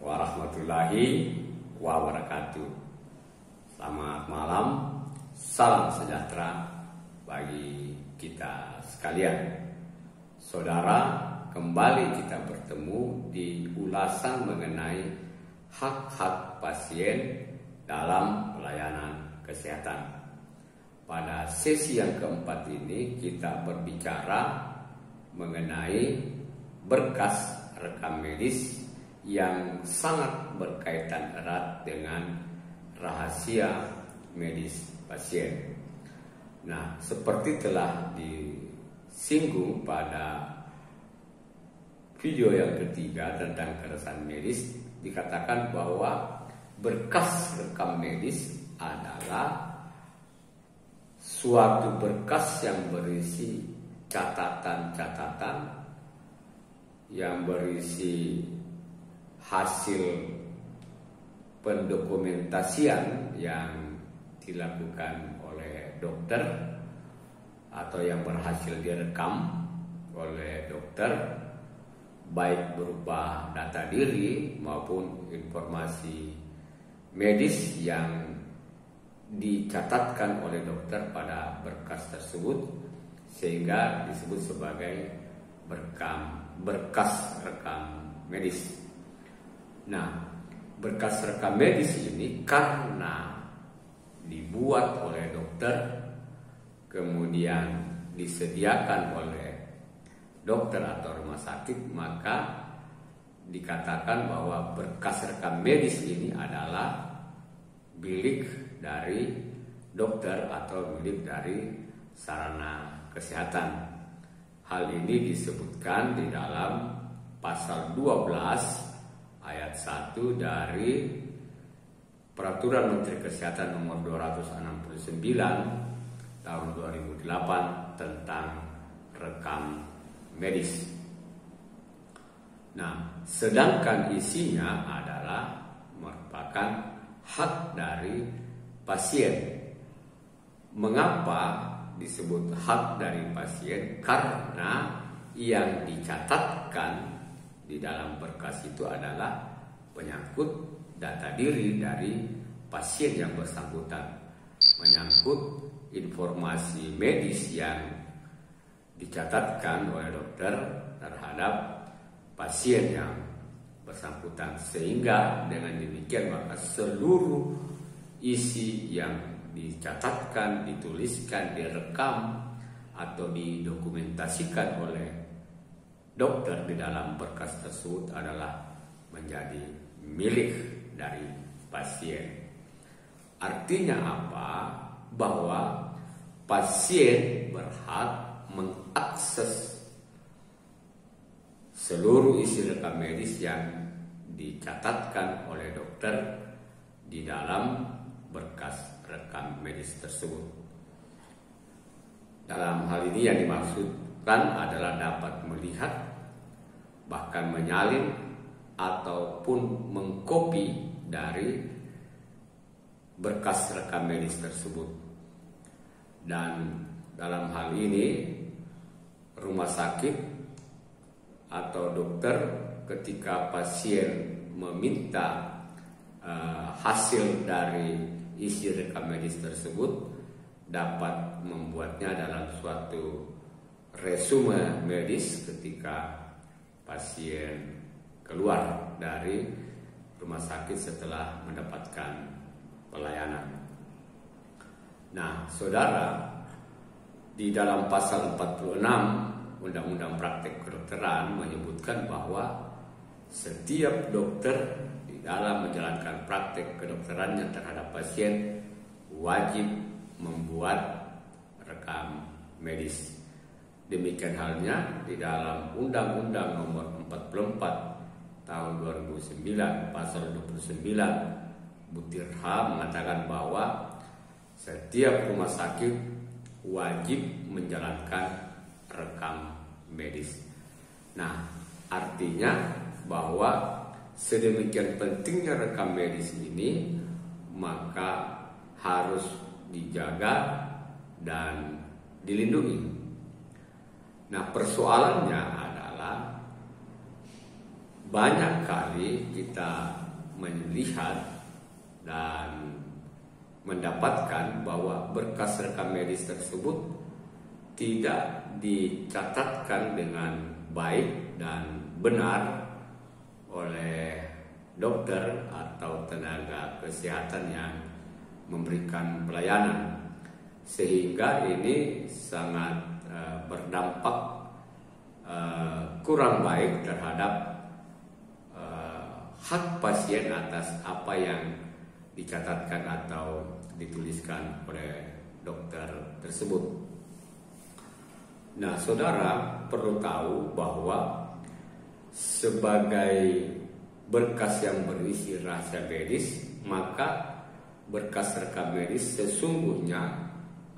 warahmatullahi wabarakatuh. Selamat malam, salam sejahtera bagi kita sekalian. Saudara, kembali kita bertemu di ulasan mengenai hak-hak pasien dalam pelayanan kesehatan. Pada sesi yang keempat ini kita berbicara mengenai berkas rekam medis yang sangat berkaitan erat dengan rahasia medis pasien. Nah, seperti telah disinggung pada video yang ketiga tentang keresahan medis, dikatakan bahwa berkas rekam medis adalah suatu berkas yang berisi catatan-catatan, yang berisi hasil pendokumentasian yang dilakukan oleh dokter atau yang berhasil direkam oleh dokter, baik berupa data diri maupun informasi medis yang dicatatkan oleh dokter pada berkas tersebut, sehingga disebut sebagai berkas rekam medis. Nah, berkas rekam medis ini karena dibuat oleh dokter, kemudian disediakan oleh dokter atau rumah sakit, maka dikatakan bahwa berkas rekam medis ini adalah milik dari dokter atau milik dari sarana kesehatan. Hal ini disebutkan di dalam pasal 12 ayat 1 dari Peraturan Menteri Kesehatan nomor 269 tahun 2008 tentang rekam medis. Nah, sedangkan isinya adalah merupakan hak dari pasien. Mengapa disebut hak dari pasien? Karena yang dicatatkan di dalam berkas itu adalah menyangkut data diri dari pasien yang bersangkutan, menyangkut informasi medis yang dicatatkan oleh dokter terhadap pasien yang bersangkutan, sehingga dengan demikian maka seluruh isi yang dicatatkan, dituliskan, direkam atau didokumentasikan oleh dokter di dalam berkas tersebut adalah menjadi milik dari pasien. Artinya apa? Bahwa pasien berhak mengakses seluruh isi rekam medis yang dicatatkan oleh dokter di dalam berkas rekam medis tersebut. Dalam hal ini yang dimaksudkan adalah dapat melihat, bahkan menyalin ataupun mengkopi dari berkas rekam medis tersebut. Dan dalam hal ini rumah sakit atau dokter ketika pasien meminta hasil dari isi rekam medis tersebut dapat membuatnya dalam suatu resume medis ketika pasien keluar dari rumah sakit setelah mendapatkan pelayanan. Nah, saudara, di dalam pasal 46 Undang-Undang Praktek Kedokteran menyebutkan bahwa setiap dokter di dalam menjalankan praktek kedokterannya terhadap pasien wajib membuat rekam medis. Demikian halnya di dalam Undang-Undang nomor 44 tahun 2009 pasal 29 butir H mengatakan bahwa setiap rumah sakit wajib menjalankan rekam medis. Nah, artinya bahwa sedemikian pentingnya rekam medis ini maka harus dijaga dan dilindungi. Nah, persoalannya adalah banyak kali kita melihat dan mendapatkan bahwa berkas rekam medis tersebut tidak dicatatkan dengan baik dan benar oleh dokter atau tenaga kesehatan yang memberikan pelayanan, sehingga ini sangat berdampak kurang baik terhadap hak pasien atas apa yang dicatatkan atau dituliskan oleh dokter tersebut. Nah, saudara perlu tahu bahwa sebagai berkas yang berisi rahasia medis, maka berkas rekam medis sesungguhnya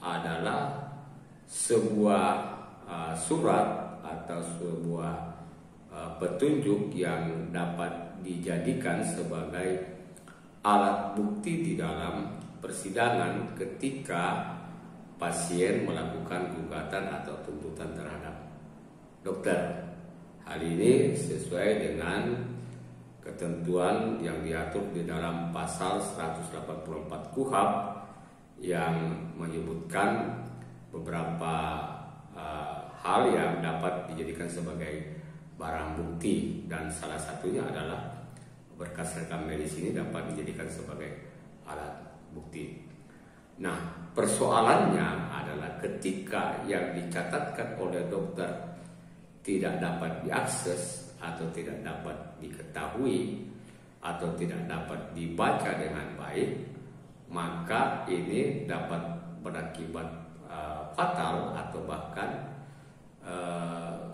adalah sebuah surat atau sebuah petunjuk yang dapat dijadikan sebagai alat bukti di dalam persidangan ketika pasien melakukan gugatan atau tuntutan terhadap dokter. Hal ini sesuai dengan ketentuan yang diatur di dalam pasal 184 KUHP yang menyebutkan beberapa hal yang dapat dijadikan sebagai barang bukti, dan salah satunya adalah berkas rekam medis ini dapat dijadikan sebagai alat bukti. Nah, persoalannya adalah ketika yang dicatatkan oleh dokter tidak dapat diakses atau tidak dapat diketahui atau tidak dapat dibaca dengan baik, maka ini dapat berakibat fatal atau bahkan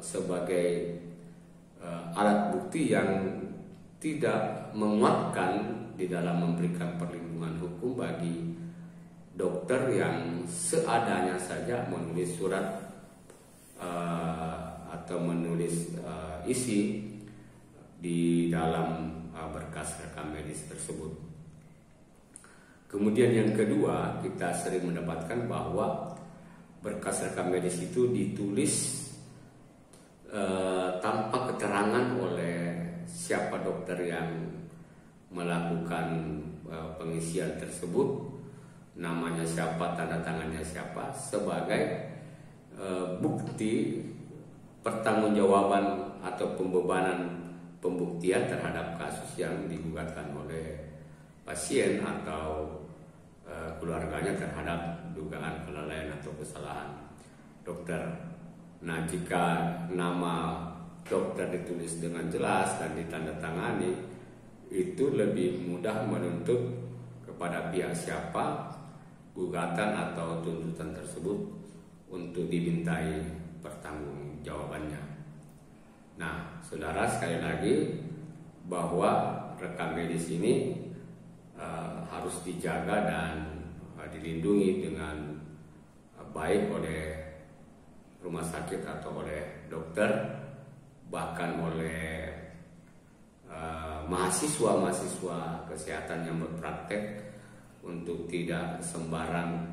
sebagai alat bukti yang tidak menguatkan di dalam memberikan perlindungan hukum bagi dokter yang seadanya saja menulis surat atau menulis isi di dalam berkas rekam medis tersebut. Kemudian yang kedua, kita sering mendapatkan bahwa berkas rekam medis itu ditulis tanpa keterangan oleh siapa dokter yang melakukan pengisian tersebut, namanya siapa, tanda tangannya siapa, sebagai bukti pertanggungjawaban atau pembebanan pembuktian terhadap kasus yang digugatkan oleh pasien atau keluarganya terhadap dugaan kelalaian atau kesalahan dokter. Nah, jika nama dokter ditulis dengan jelas dan ditandatangani, itu lebih mudah menuntut kepada pihak siapa gugatan atau tuntutan tersebut untuk dimintai pertanggungjawabannya. Nah, saudara, sekali lagi bahwa rekam medis ini harus dijaga dan dilindungi dengan baik oleh rumah sakit atau oleh dokter, bahkan oleh mahasiswa-mahasiswa kesehatan yang berpraktek, untuk tidak sembarang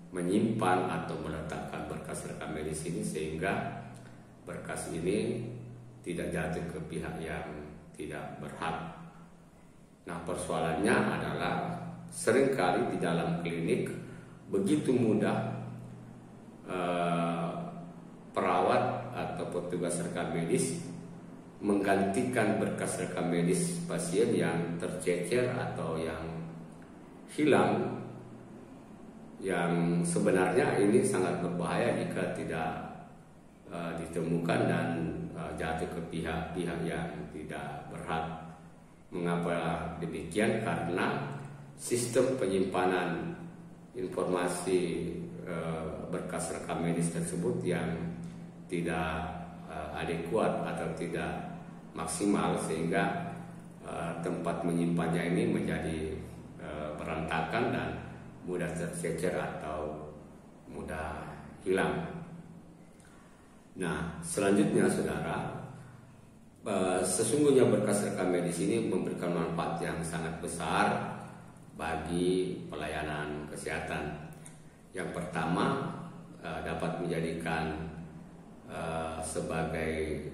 menyimpan atau meletakkan berkas rekam medis ini sehingga berkas ini tidak jatuh ke pihak yang tidak berhak. Nah, persoalannya adalah seringkali di dalam klinik begitu mudah perawat atau petugas rekam medis menggantikan berkas rekam medis pasien yang tercecer atau yang hilang, yang sebenarnya ini sangat berbahaya jika tidak ditemukan dan jatuh ke pihak-pihak yang tidak berhak. Mengapa demikian? Karena sistem penyimpanan informasi berkas rekam medis tersebut yang tidak adekuat atau tidak maksimal, sehingga tempat menyimpannya ini menjadi berantakan dan mudah tercecer atau mudah hilang. Nah, selanjutnya saudara, sesungguhnya berkas rekam medis ini memberikan manfaat yang sangat besar bagi pelayanan kesehatan. Yang pertama, dapat menjadikan sebagai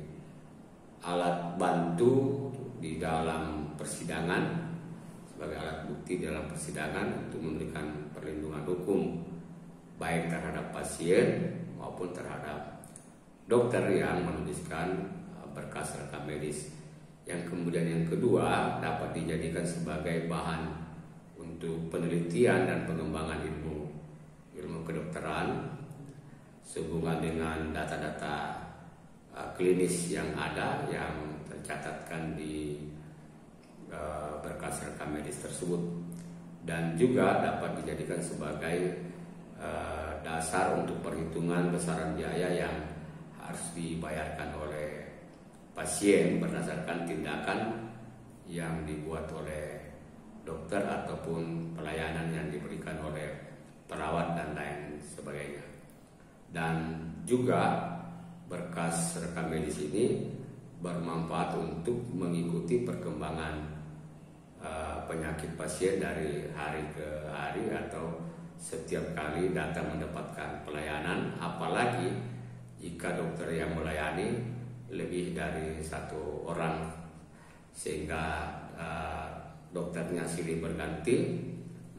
alat bantu di dalam persidangan, sebagai alat bukti dalam persidangan untuk memberikan perlindungan hukum baik terhadap pasien maupun terhadap dokter yang menuliskan berkas rekam medis. Yang kemudian yang kedua dapat dijadikan sebagai bahan untuk penelitian dan pengembangan ilmu kedokteran sehubungan dengan data-data klinis yang ada yang tercatatkan di berkas rekam medis tersebut, dan juga dapat dijadikan sebagai dasar untuk perhitungan besaran biaya yang harus dibayarkan oleh pasien berdasarkan tindakan yang dibuat oleh dokter ataupun pelayanan yang diberikan oleh perawat dan lain sebagainya. Dan juga berkas rekam medis ini bermanfaat untuk mengikuti perkembangan penyakit pasien dari hari ke hari atau setiap kali datang mendapatkan pelayanan, apalagi jika dokter yang melayani lebih dari satu orang sehingga dokternya silih berganti.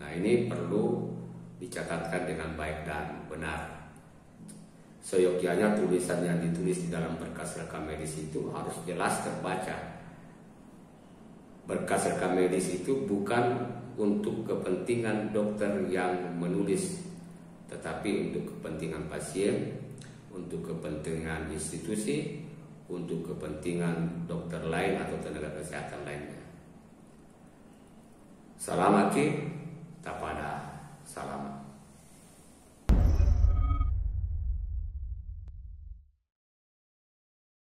Nah, ini perlu dicatatkan dengan baik dan benar. Seyogyanya tulisan yang ditulis di dalam berkas rekam medis itu harus jelas terbaca. Berkas rekam medis itu bukan untuk kepentingan dokter yang menulis, tetapi untuk kepentingan pasien, untuk kepentingan institusi, untuk kepentingan dokter lain atau tenaga kesehatan lainnya. Salam tapada salam.